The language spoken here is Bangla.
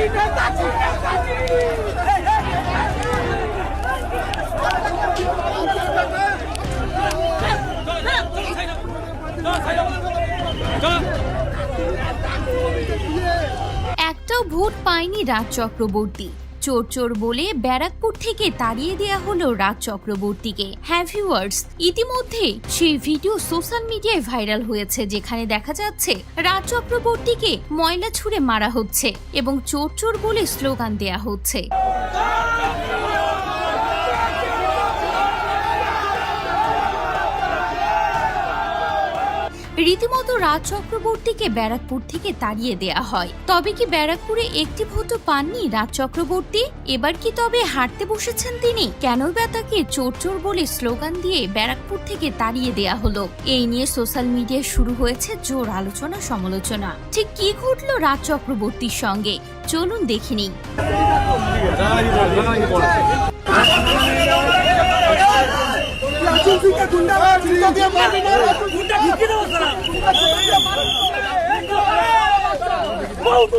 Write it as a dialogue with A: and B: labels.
A: একটাও ভোট পায়নি রাজ চক্রবর্তী। চোর চোর বলে ব্যারাকপুর থেকে তাড়িয়ে দেয়া হলো রাজ চক্রবর্তীকে। হ্যাঁ ভিউয়ার্স, ইতিমধ্যে সেই ভিডিও সোশ্যাল মিডিয়ায় ভাইরাল হয়েছে, যেখানে দেখা যাচ্ছে রাজ চক্রবর্তীকে ময়লা ছুঁড়ে মারা হচ্ছে এবং চোর চোর বলে স্লোগান দেয়া হচ্ছে। রীতিমতো রাজ চক্রবর্তীকে ব্যারাকপুর থেকে তাড়িয়ে দেয়া হয়। তবে কি ব্যারাকপুরে একটি ভোটও পাননি রাজ চক্রবর্তী? এবার কি তবে হাঁটতে বসেছেন তিনি? কেনই বা তাকে চোর চোর বলে স্লোগান দিয়ে ব্যারাকপুর থেকে তাড়িয়ে দেয়া হলো? এই নিয়ে সোশ্যাল মিডিয়ায় শুরু হয়েছে জোর আলোচনা সমালোচনা। ঠিক কি ঘটলো রাজ চক্রবর্তীর সঙ্গে, চলুন দেখিনি।
B: बोल